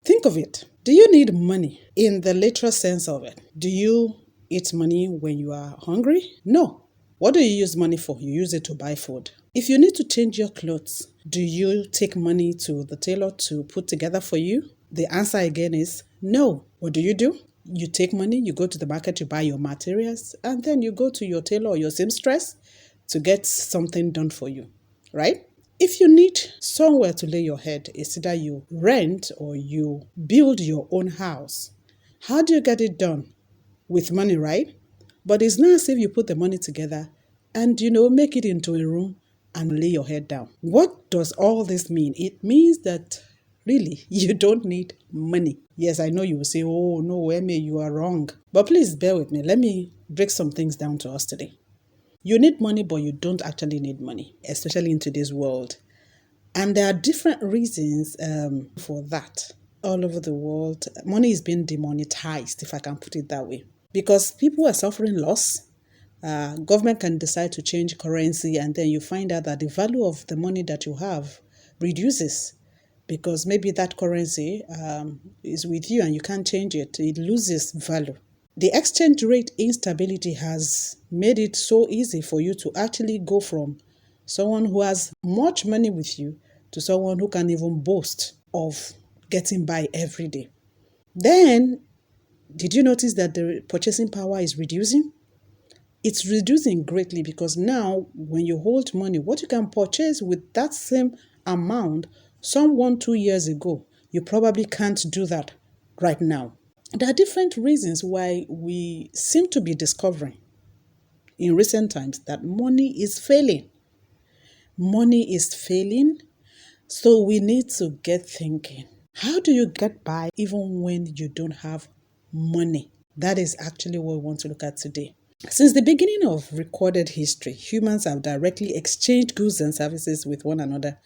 Think of it. Do you need money in the literal sense of it? Do you eat money when you are hungry? No. What do you use money for? You use it to buy food. If you need to change your clothes, do you take money to the tailor to put together for you? The answer again is no. What do? You take money, you go to the market, you buy your materials, and then you go to your tailor or your seamstress to get something done for you, right? If you need somewhere to lay your head, it's either you rent or you build your own house. How do you get it done? With money, right? But it's not as if you put the money together and, make it into a room and lay your head down. What does all this mean? It means that really you don't need money. Yes, I know you will say, oh, no, MA, you are wrong. But please bear with me. Let me break some things down to us today. You need money, but you don't actually need money, especially in today's world. And there are different reasons for that. All over the world, money is being demonetized, if I can put it that way, because people are suffering loss. Government can decide to change currency, and then you find out that the value of the money that you have reduces because maybe that currency is with you and you can't change it. It loses value. The exchange rate instability has made it so easy for you to actually go from someone who has much money with you to someone who can even boast of getting by every day. Then, did you notice that the purchasing power is reducing? It's reducing greatly because now when you hold money, what you can purchase with that same amount some 1-2 years ago, you probably can't do that right now. There are different reasons why we seem to be discovering in recent times that money is failing. Money is failing, so we need to get thinking. How do you get by even when you don't have money? That is actually what we want to look at today. Since the beginning of recorded history, humans have directly exchanged goods and services with one another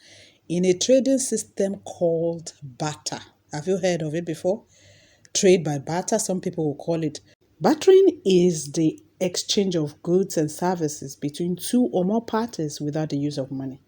in a trading system called barter. Have you heard of it before? Trade by barter, some people will call it. Bartering is the exchange of goods and services between two or more parties without the use of money.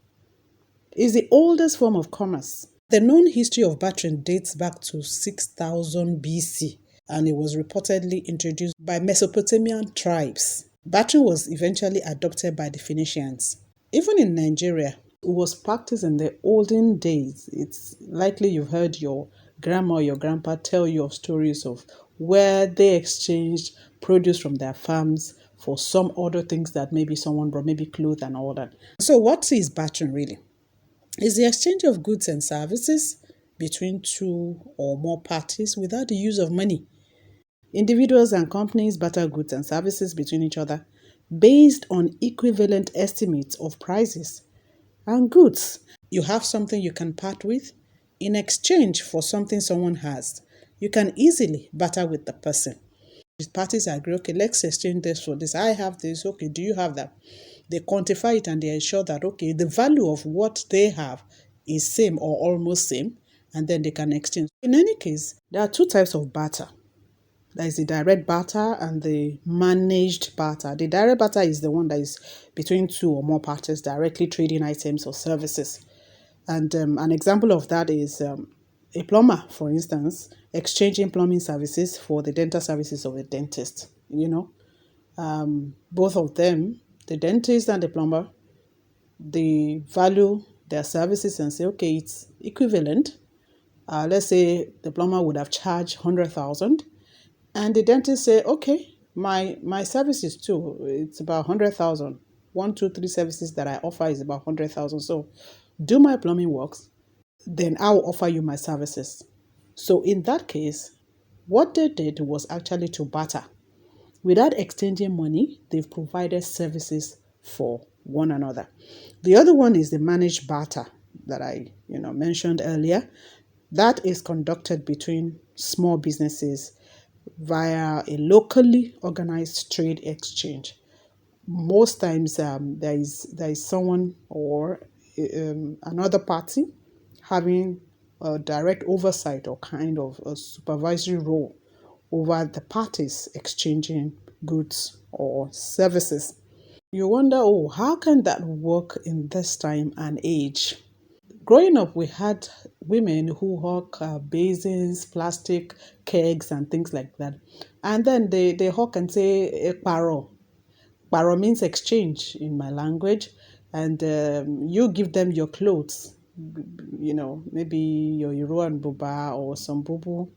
It's the oldest form of commerce. The known history of bartering dates back to 6000 BC, and it was reportedly introduced by Mesopotamian tribes. Bartering was eventually adopted by the Phoenicians. Even in Nigeria, it was practiced in the olden days. It's likely you've heard your grandma or your grandpa tell you of stories of where they exchanged produce from their farms for some other things that maybe someone brought, maybe clothes and all that. So what is bartering really? It's the exchange of goods and services between two or more parties without the use of money. Individuals and companies barter goods and services between each other based on equivalent estimates of prices and goods. You have something you can part with in exchange for something someone has. You can easily barter with the person. The parties agree, okay, let's exchange this for this. I have this, okay, do you have that? They quantify it and they ensure that, okay, the value of what they have is same or almost same, and then they can exchange. In any case, there are two types of barter. There is the direct barter and the managed barter. The direct barter is the one that is between two or more parties directly trading items or services. And an example of that is a plumber, for instance, exchanging plumbing services for the dental services of a dentist. Both of them, the dentist and the plumber, they value their services and say, okay, it's equivalent. Let's say the plumber would have charged 100,000, and the dentist say, okay, my services too, it's about 100,000. 1, 2, 3 services that I offer is about 100,000. So do my plumbing works, then I'll offer you my services. So in that case, what they did was actually to barter. Without exchanging money, they've provided services for one another. The other one is the managed barter that I mentioned earlier. That is conducted between small businesses via a locally organized trade exchange. Most times there is someone or another party having a direct oversight or kind of a supervisory role over the parties exchanging goods or services. You wonder, oh, how can that work in this time and age? Growing up, we had women who hawk basins, plastic kegs, and things like that. And then they hawk and say, paro. Paro means exchange in my language. And you give them your clothes, maybe your Iro and Buba or some Bubu,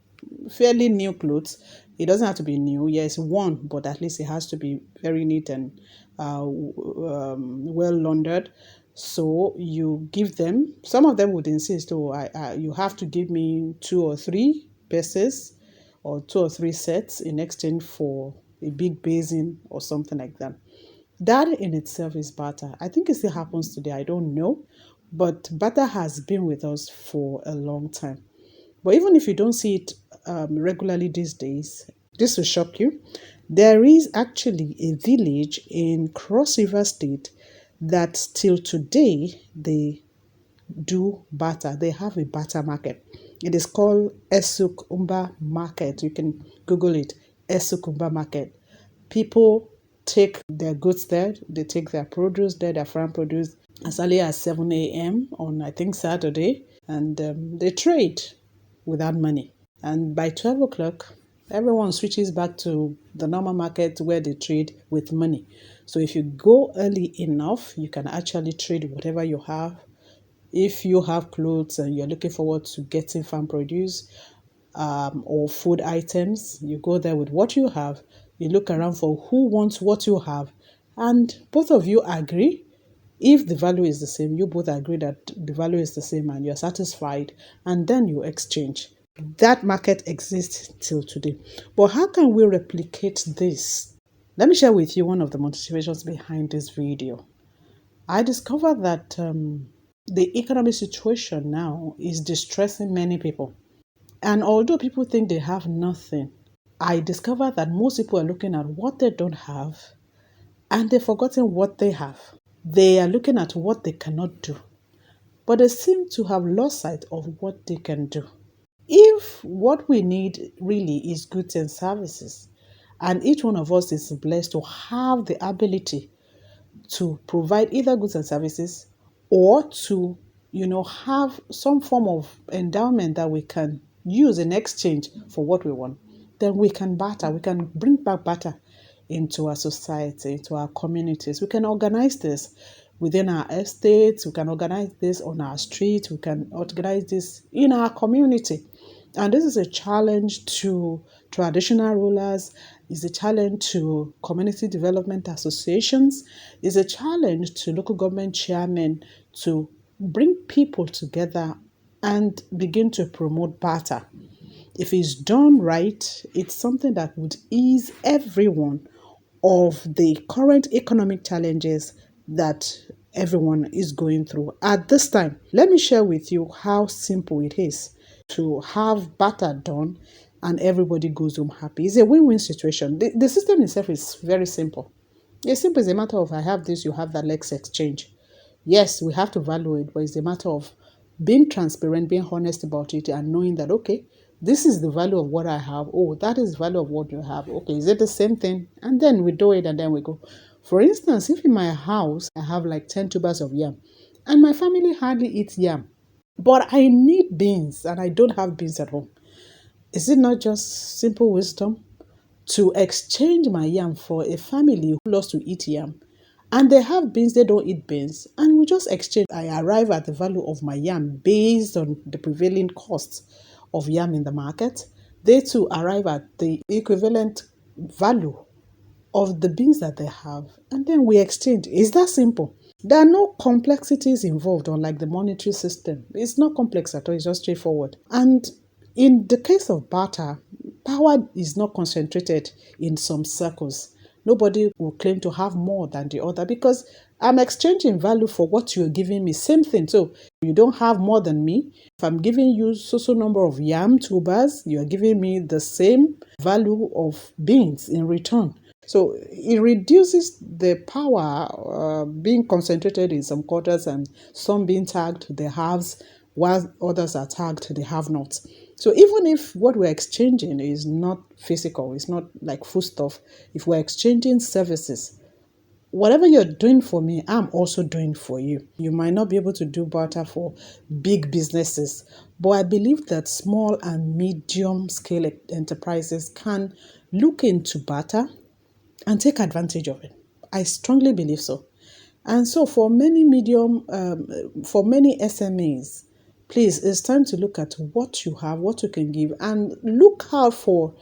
fairly new clothes. It doesn't have to be new. Yes, worn, but at least it has to be very neat and well laundered. So you give them. Some of them would insist, "Oh, you have to give me 2 or 3 pieces, or 2 or 3 sets in exchange for a big basin or something like that." That in itself is barter. I think it still happens today. I don't know, but barter has been with us for a long time. But even if you don't see it regularly these days, this will shock you. There is actually a village in Cross River State that still today they do barter. They have a barter market. It is called Esukumba Market. You can Google it, Esukumba Market. People take their goods there, they take their produce there, their farm produce, as early as 7 a.m. on, I think, Saturday, and they trade without money. And by 12 o'clock, everyone switches back to the normal market where they trade with money. So if you go early enough, you can actually trade whatever you have. If you have clothes and you're looking forward to getting farm produce or food items, you go there with what you have. You look around for who wants what you have, and both of you agree. If the value is the same, you both agree that the value is the same and you're satisfied, and then you exchange. That market exists till today. But how can we replicate this? Let me share with you one of the motivations behind this video. I discovered that the economic situation now is distressing many people. And although people think they have nothing, I discovered that most people are looking at what they don't have and they've forgotten what they have. They are looking at what they cannot do, but they seem to have lost sight of what they can do. If what we need really is goods and services, and each one of us is blessed to have the ability to provide either goods and services, or to have some form of endowment that we can use in exchange for what we want, then we can barter. We can bring back barter into our society, into our communities. We can organize this within our estates. We can organize this on our streets. We can organize this in our community. And this is a challenge to traditional rulers, is a challenge to community development associations, is a challenge to local government chairmen to bring people together and begin to promote barter. If it's done right, it's something that would ease everyone of the current economic challenges that everyone is going through at this time. Let me share with you how simple it is to have barter done and everybody goes home happy. It's a win-win situation. The system itself is very simple. It's simple. It's a matter of I have this, you have that, let's exchange. Yes, we have to value it, but it's a matter of being transparent, being honest about it, and knowing that, okay, this is the value of what I have. Oh, that is the value of what you have. Okay, is it the same thing? And then we do it and then we go. For instance, if in my house I have like 10 tubers of yam and my family hardly eats yam, but I need beans and I don't have beans at home, is it not just simple wisdom to exchange my yam for a family who loves to eat yam? And they have beans, they don't eat beans, and we just exchange. I arrive at the value of my yam based on the prevailing cost of yam in the market. They too arrive at the equivalent value of the beans that they have, and then we exchange. It's that simple. There are no complexities involved, unlike the monetary system. It's not complex at all, it's just straightforward. And in the case of barter, power is not concentrated in some circles. Nobody will claim to have more than the other because I'm exchanging value for what you're giving me. Same thing. So you don't have more than me. If I'm giving you so number of yam tubers, you're giving me the same value of beans in return. So it reduces the power being concentrated in some quarters and some being tagged the haves while others are tagged the have-nots. So even if what we're exchanging is not physical, it's not like foodstuff, if we're exchanging services, whatever you're doing for me, I'm also doing for you. You might not be able to do barter for big businesses, but I believe that small and medium scale enterprises can look into barter and take advantage of it. I strongly believe so. And so for many SMEs, please, it's time to look at what you have, what you can give, and look out for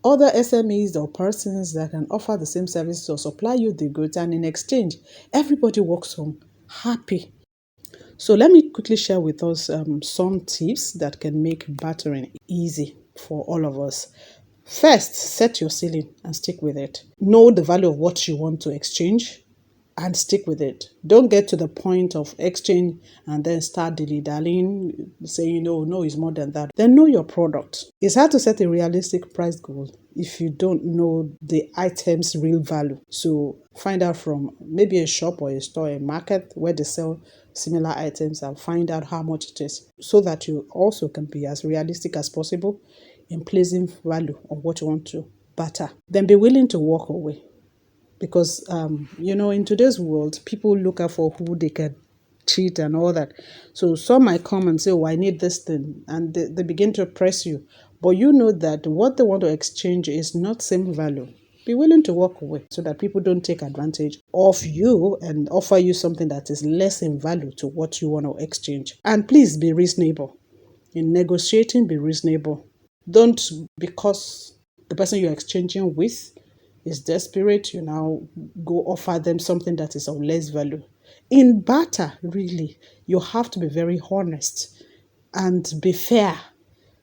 other SMEs or persons that can offer the same services or supply you the goods, and in exchange, everybody walks home happy. So let me quickly share with us some tips that can make bartering easy for all of us. First, set your ceiling and stick with it. Know the value of what you want to exchange and stick with it. Don't get to the point of exchange and then start dilly-dallying, saying, no, it's more than that. Then know your product. It's hard to set a realistic price goal if you don't know the item's real value. So find out from maybe a shop or a store, a market where they sell similar items, and find out how much it is so that you also can be as realistic as possible in placing value on what you want to barter. Then be willing to walk away. Because, in today's world, people look out for who they can cheat and all that. So some might come and say, I need this thing. And they begin to press you. But you know that what they want to exchange is not same value. Be willing to walk away so that people don't take advantage of you and offer you something that is less in value to what you want to exchange. And please be reasonable. In negotiating, be reasonable. Don't, because the person you're exchanging with is desperate, you now go offer them something that is of less value. In barter, really, you have to be very honest and be fair.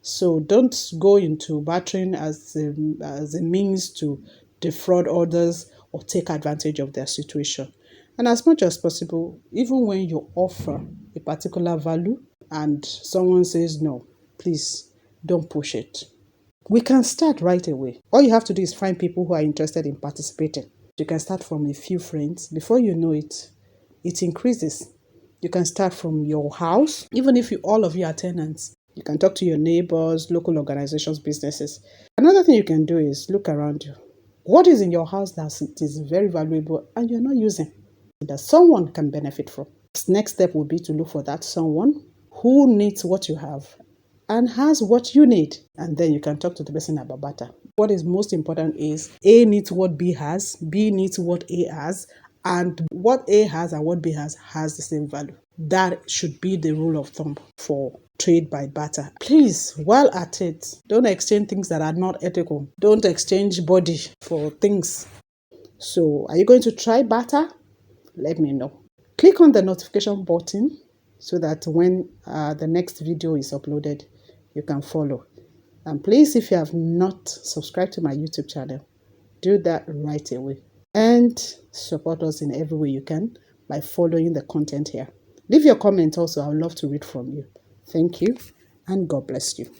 So don't go into bartering as a means to defraud others or take advantage of their situation. And as much as possible, even when you offer a particular value and someone says no, please don't push it. We can start right away. All you have to do is find people who are interested in participating. You can start from a few friends. Before you know it, it increases. You can start from your house. Even if all of you are tenants, you can talk to your neighbors, local organizations, businesses. Another thing you can do is look around you. What is in your house that is very valuable and you're not using, that someone can benefit from? Next step would be to look for that someone who needs what you have and has what you need. And then you can talk to the person about barter. What is most important is A needs what B has, B needs what A has, and what A has and what B has the same value. That should be the rule of thumb for trade by barter. Please, while at it, don't exchange things that are not ethical. Don't exchange body for things. So, are you going to try barter? Let me know. Click on the notification button so that when the next video is uploaded, you can follow. And please, if you have not subscribed to my YouTube channel, do that right away. And support us in every way you can by following the content here. Leave your comment also. I would love to read from you. Thank you, and God bless you.